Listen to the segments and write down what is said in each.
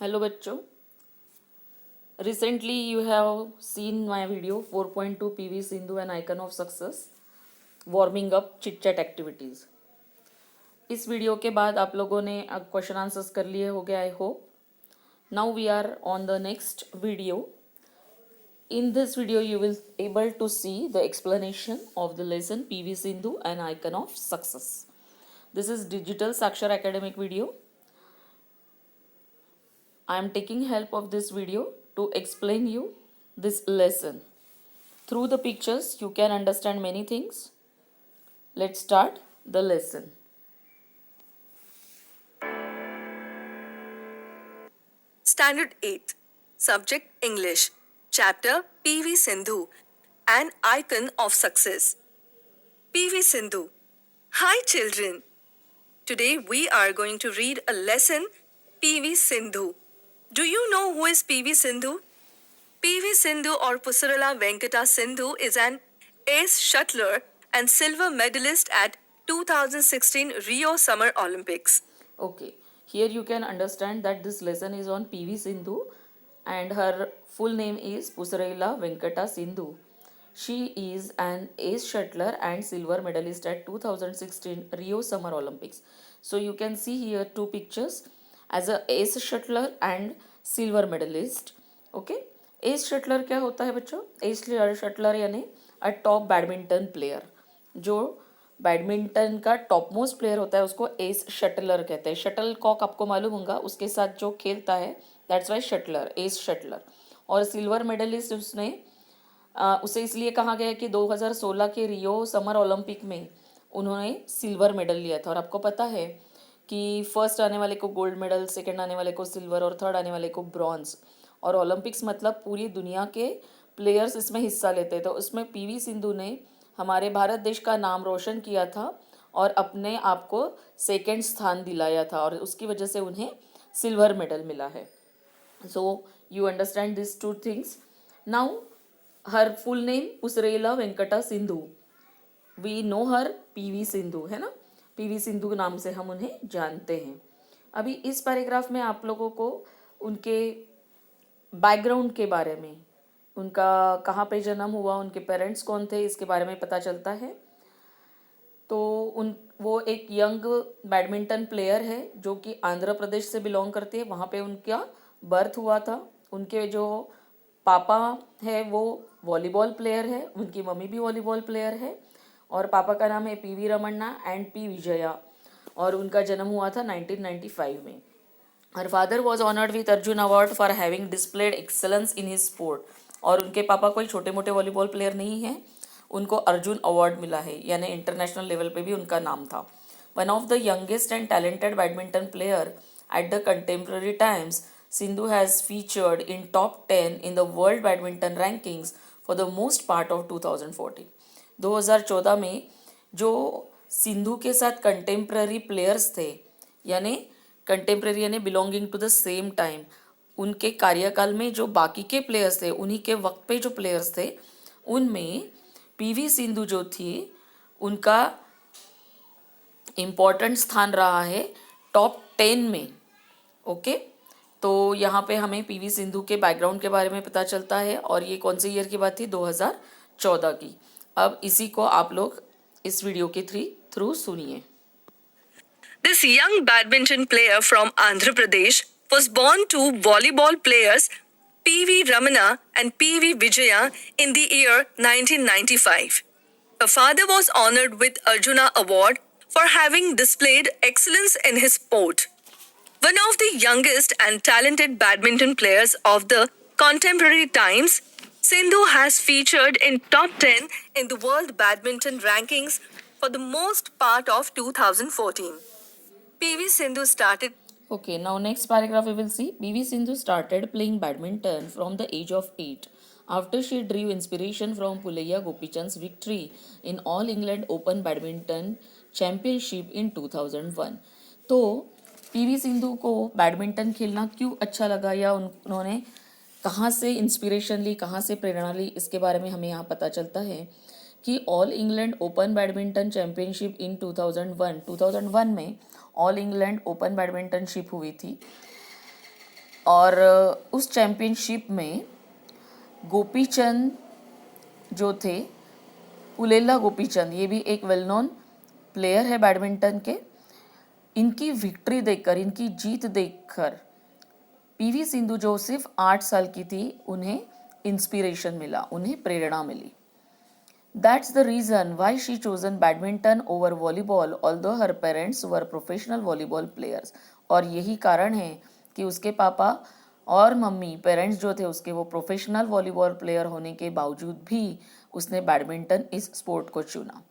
Hello बच्चों, recently you have seen my video 4.2 PV Sindhu N icon of success warming up chit chat activities. इस video के बाद आप लोगों ने अब क्वेश्चन आंसर्स कर लिए होंगे I hope. Now we are on the next video. In this video you will able to see the explanation of the lesson PV Sindhu an icon of success. This is digital Sakshar academic video. I am taking help of this video to explain you this lesson. Through the pictures you can understand many things. Let's start the lesson. Standard 8. Subject English. Chapter PV Sindhu. An icon of success. PV Sindhu. Hi children. Today we are going to read a lesson PV Sindhu. Do you know who is PV Sindhu? PV Sindhu or Pusarala Venkata Sindhu is an ace shuttler and silver medalist at 2016 Rio Summer Olympics. Okay, here you can understand that this lesson is on PV Sindhu and her full name is Pusarela Venkata Sindhu. She is an ace shuttler and silver medalist at 2016 Rio Summer Olympics. So you can see here two pictures as a ace shuttler and silver medalist. Okay, ace shuttler क्या होता है बच्चों? Ace shuttler यानी अ top badminton player, जो badminton का top most player होता है उसको एस शटलर कहते हैं. शटल कॉक आपको मालूम होगा, उसके साथ जो खेलता है that's why shuttler, S shuttler. और सिल्वर मेडलिस्ट उसे इसलिए कहा गया कि 2016 के रियो समर ओलंपिक में उन्होंने सिल्वर मेडल लिया था. और आपको पता है कि फर्स्ट आने वाले को गोल्ड मेडल, सेकंड आने वाले को सिल्वर और थर्ड आने वाले को ब्रॉन्ज. और ओलंपिक्स मतलब पूरी दुनिया के प्लेयर्स इसमें हिस्सा लेते हैं. तो उसमें पीवी सिंधु ने हमारे भारत देश का नाम रोशन किया था और अपने आप को सेकंड स्थान दिलाया था और उसकी वजह से उन्हें सिल्वर मेडल मिला है. So you understand this two things. Now her full name Pusarla Venkata Sindhu. We know her PV Sindhu, है ना. पीवी सिंधु नाम से हम उन्हें जानते हैं. अभी इस पैराग्राफ में आप लोगों को उनके बैकग्राउंड के बारे में, उनका कहाँ पे जन्म हुआ, उनके पेरेंट्स कौन थे, इसके बारे में पता चलता है. तो वो एक यंग बैडमिंटन प्लेयर है जो कि आंध्र प्रदेश से बिलोंग करती है. वहाँ पे उनका बर्थ हुआ था. उनके जो पापा है वो वॉलीबॉल प्लेयर है, उनकी मम्मी भी वॉलीबॉल प्लेयर है और पापा का नाम है PV Ramana and P Vijaya और उनका जन्म हुआ था 1995 में. Her father was honoured with Arjun award for having displayed excellence in his sport. और उनके पापा कोई छोटे मोटे वॉलीबॉल प्लेयर नहीं है, उनको अर्जुन अवार्ड मिला है, यानी इंटरनेशनल लेवल पे भी उनका नाम था. One of the youngest and talented badminton player at the contemporary times, Sindhu has featured in top 10 in the world badminton rankings for the most part of 2014. 2014 में जो सिंधु के साथ कंटेम्प्रेरी प्लेयर्स थे, यानी कंटेम्प्रेरी यानी belonging to the same time, उनके कार्यकाल में जो बाकी के प्लेयर्स थे, उन्हीं के वक्त पे जो प्लेयर्स थे, उनमें पीवी सिंधु जो थी उनका इम्पोर्टेंट स्थान रहा है टॉप 10 में. ओके, तो यहाँ पे हमें पीवी सिंधु के बैकग्राउंड के बारे में पता चलता है और ये कौन से ईयर की बात थी, 2014 की. अब इसी को आप लोग इस वीडियो के थ्रू सुनिए. This young badminton player from Andhra Pradesh was born to volleyball players P.V. Ramana and P.V. Vijaya in the year 1995. Her father was honored with Arjuna Award for having displayed excellence in his sport. One of the youngest and talented badminton players of the contemporary times, Sindhu has featured in top 10 in the world badminton rankings for the most part of 2014. PV Sindhu started. Okay, now next paragraph we will see. PV Sindhu started playing badminton from the age of 8 after she drew inspiration from Pulaiya Gopichand's victory in All England Open Badminton Championship in 2001. तो PV Sindhu को badminton खेलना क्यों अच्छा लगा या उन्होंने कहाँ से इंस्पिरेशन ली, कहाँ से प्रेरणा ली, इसके बारे में हमें यहाँ पता चलता है कि all England open badminton championship in 2001 में ऑल इंग्लैंड ओपन बैडमिंटनशिप हुई थी और उस चैम्पियनशिप में गोपीचंद जो थे, पुलेला गोपीचंद, ये भी एक वेल नोन प्लेयर है बैडमिंटन के, इनकी विक्ट्री देखकर, इनकी जीत देखकर पीवी सिंधु जो सिर्फ 8 साल की थी, उन्हें इंस्पिरेशन मिला, उन्हें प्रेरणा मिली. That's the reason why she chosen badminton over volleyball, although her parents were professional volleyball players. और यही कारण है कि उसके पापा और मम्मी, पेरेंट्स जो थे उसके, वो प्रोफेशनल वॉलीबॉल प्लेयर होने के बावजूद भी उसने बैडमिंटन इस स्पोर्ट को चुना.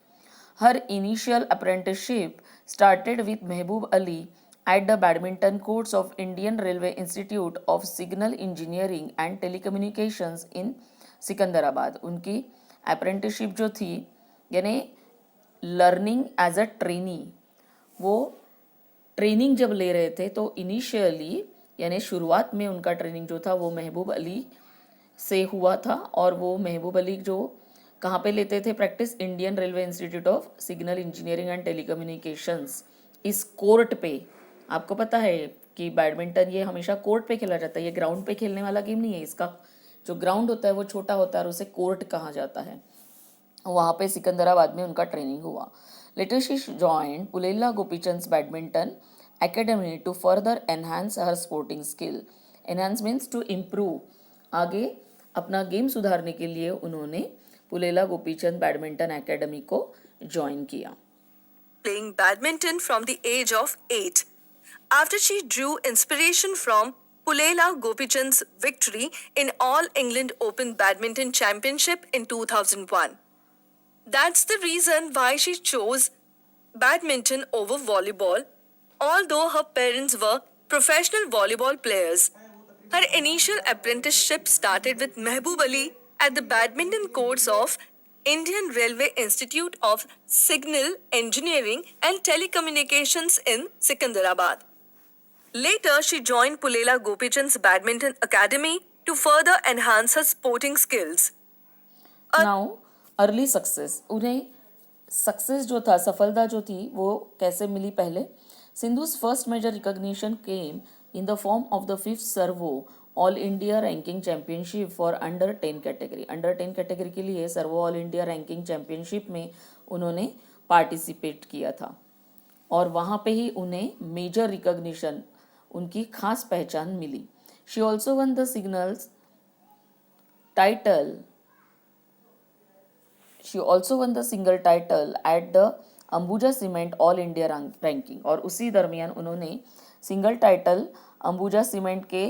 Her initial apprenticeship started with Mehboob Ali at the badminton courts of Indian Railway Institute of Signal Engineering and Telecommunications in Secunderabad. उनकी अप्रेंटिसशिप जो थी, यानी लर्निंग एज अ ट्रेनी, वो ट्रेनिंग जब ले रहे थे तो इनिशियली यानी शुरुआत में उनका ट्रेनिंग जो था वो महबूब अली से हुआ था. और वो महबूब अली जो कहाँ पे लेते थे practice? Indian railway institute of signal engineering and telecommunications, इस कोर्ट पे. आपको पता है कि बैडमिंटन ये हमेशा कोर्ट पे खेला जाता है, ये ग्राउंड पे खेलने वाला गेम नहीं है. इसका जो ग्राउंड होता है वो छोटा होता है और उसे कोर्ट कहा जाता है. वहाँ पे सिकंदराबाद में उनका ट्रेनिंग हुआ. Later she joined Pullela Gopichand badminton academy to further enhance her sporting skill. Enhance means to improve, आगे अपना गेम सुधारने के लिए उन्होंने पुलेला गोपीचंद बैडमिंटन एकेडमी को ज्वाइन किया. Playing badminton from the age of 8. After she drew inspiration from Pulela Gopichand's victory in All England Open Badminton Championship in 2001. That's the reason why she chose badminton over volleyball, although her parents were professional volleyball players. Her initial apprenticeship started with Mehboob Ali at the badminton courts of Indian Railway Institute of Signal Engineering and Telecommunications in Sikandarabad. Later, she joined Pulela Gopichand's Badminton Academy to further enhance her sporting skills. Now early success, उन्हें success जो था, सफलता जो थी, वो कैसे मिली? पहले Sindhu's first major recognition came in the form of the 5th Servo all India ranking championship for under 10 category. Under 10 category के लिए Servo all India ranking championship में उन्होंने पार्टिसिपेट किया था और वहाँ पे ही उन्हें मेजर रिकॉग्निशन, उनकी खास पहचान मिली. She also won the singles title She also won the single title at the Ambuja cement all India ranking. और उसी दरमियान उन्होंने सिंगल टाइटल अंबुजा सीमेंट के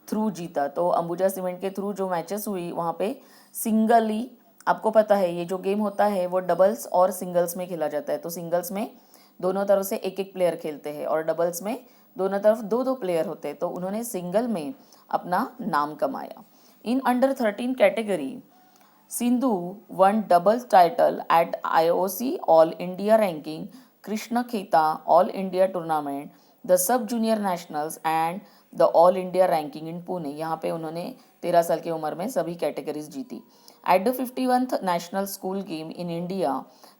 थ्रू जीता. तो अंबुजा सीमेंट के थ्रू जो मैचेस हुई वहाँ पे सिंगली, आपको पता है ये जो गेम होता है वो डबल्स और सिंगल्स में खेला जाता है. तो सिंगल्स में दोनों तरफ से एक एक प्लेयर खेलते हैं और डबल्स में दोनों तरफ दो दो प्लेयर होते हैं. तो उन्होंने सिंगल में अपना नाम कमाया. In under 13 category Sindhu won double title at IOC All India Ranking, Krishna Kheta All India Tournament, the Sub Junior Nationals and the All India Ranking in Pune. यहाँ पे उन्होंने 13 साल की उम्र में सभी कैटेगरीज जीती. At the 51st National School Game in India,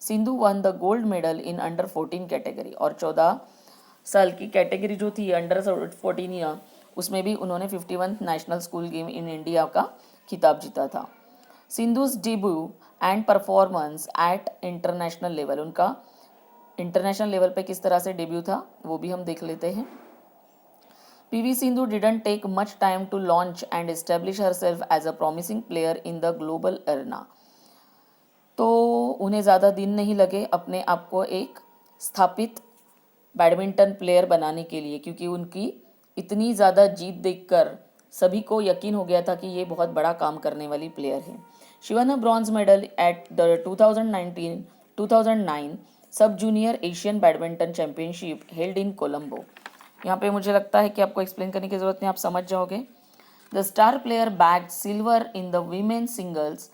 Sindhu won the gold medal in under 14 category. और 14 साल की कैटेगरी जो थी अंडर 14 उसमें भी उन्होंने 51st national school game in India का खिताब जीता था. सिंधु's debut and performance at international level, उनका इंटरनेशनल लेवल पे किस तरह से डेब्यू था वो भी हम देख लेते हैं. PV Sindhu didn't take much time to launch and establish herself as a promising player in the global arena. तो उन्हें ज़्यादा दिन नहीं लगे अपने आप को एक स्थापित बैडमिंटन प्लेयर बनाने के लिए, क्योंकि उनकी इतनी ज़्यादा जीत देखकर सभी को यकीन हो गया था कि ये बहुत बड़ा काम करने वाली प्लेयर है. She one a bronze medal at the 2009 सब junior Asian badminton championship held in Colombo. यहाँ पे मुझे लगता है कि आपको एक्सप्लेन करने की ज़रूरत नहीं, आप समझ जाओगे. The star player bagged silver in the women singles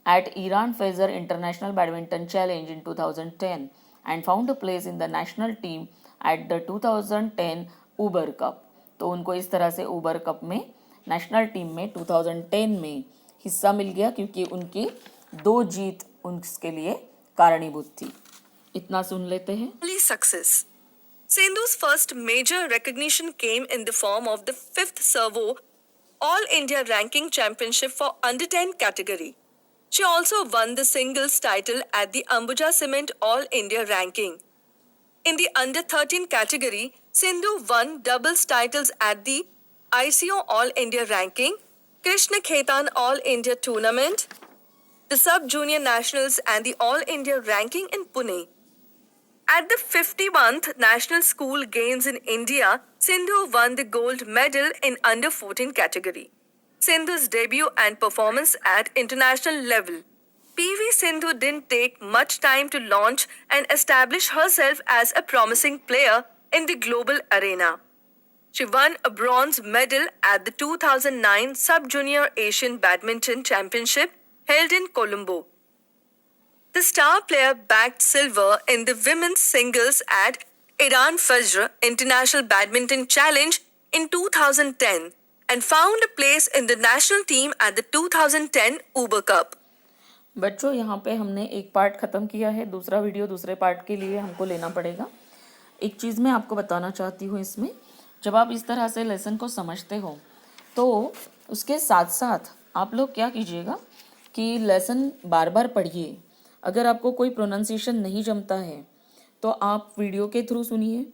at Iran Fajr international badminton challenge in 2010 and found a place in the national team at the 2010 Uber cup. तो उनको इस तरह से उबर कप में नेशनल टीम में 2010 में हिस्सा मिल गया, क्योंकि उनकी 2 जीत उनके लिए कारणीभूत थी. इतना सुन लेते हैं. Success. Sindhu's first major recognition came in the form of the 5th Servo All India Ranking Championship for Under 10 category. She also won the singles title at the Ambuja Cement All India Ranking. In the Under 13 category, Sindhu won doubles titles at the ICO All India Ranking, Krishna Khaitan All India Tournament, the Sub Junior Nationals and the All India Ranking in Pune. At the 51st National School Games in India, Sindhu won the gold medal in Under 14 category. Sindhu's debut and performance at international level. PV Sindhu didn't take much time to launch and establish herself as a promising player in the global arena. She won a bronze medal at the 2009 Sub-Junior Asian Badminton Championship held in Colombo. The star player bagged silver in the women's singles at Iran Fajr International Badminton Challenge in 2010 and found a place in the national team at the 2010 Uber Cup. बच्चों यहाँ पे हमने एक part ख़त्म किया है, दूसरा video दूसरे पार्ट के लिए हमको लेना पड़ेगा। एक चीज़ मैं आपको बताना चाहती हूँ इसमें, जब आप इस तरह से लेसन को समझते हो तो उसके साथ साथ आप लोग क्या कीजिएगा कि लेसन बार बार पढ़िए। अगर आपको कोई प्रोनाउंसिएशन नहीं जमता है तो आप वीडियो के थ्रू सुनिए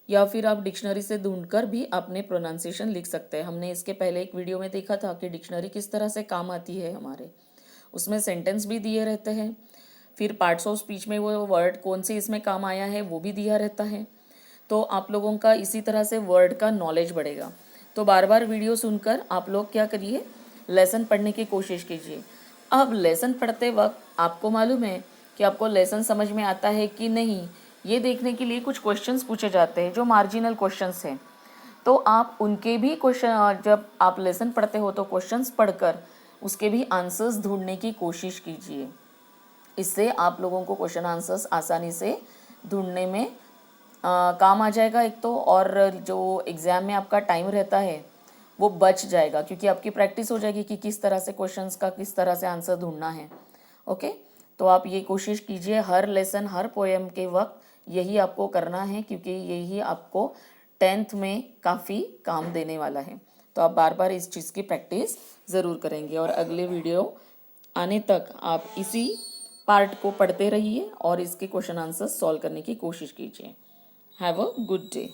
या फिर आप डिक्शनरी से ढूंढकर भी अपने प्रोनाउंसिएशन लिख सकते हैं। हमने इसके पहले एक वीडियो में देखा था कि डिक्शनरी किस तरह से काम आती है हमारे, उसमें सेंटेंस भी दिए रहते हैं, फिर पार्ट्स ऑफ स्पीच में वो वर्ड कौन से इसमें काम आया है वो भी दिया रहता है। तो आप लोगों का इसी तरह से वर्ड का नॉलेज बढ़ेगा। तो बार बार वीडियो सुनकर आप लोग क्या करिए, लेसन पढ़ने की कोशिश कीजिए। अब लेसन पढ़ते वक्त आपको मालूम है कि आपको लेसन समझ में आता है कि नहीं, ये देखने के लिए कुछ क्वेश्चंस पूछे जाते हैं जो मार्जिनल क्वेश्चंस हैं। तो आप उनके भी क्वेश्चन, जब आप लेसन पढ़ते हो तो क्वेश्चंस पढ़कर उसके भी आंसर्स ढूंढने की कोशिश कीजिए। इससे आप लोगों को क्वेश्चन आंसर्स आसानी से ढूंढने में काम आ जाएगा एक तो, और जो एग्ज़ाम में आपका टाइम रहता है वो बच जाएगा क्योंकि आपकी प्रैक्टिस हो जाएगी कि किस तरह से क्वेश्चंस का किस तरह से आंसर ढूंढना है। ओके, तो आप ये कोशिश कीजिए हर लेसन हर पोएम के वक्त यही आपको करना है क्योंकि यही आपको 10th में काफ़ी काम देने वाला है। तो आप बार बार इस चीज़ की प्रैक्टिस ज़रूर करेंगे और अगले वीडियो आने तक आप इसी पार्ट को पढ़ते रहिए और इसके क्वेश्चन आंसर सॉल्व करने की कोशिश कीजिए। Have a good day.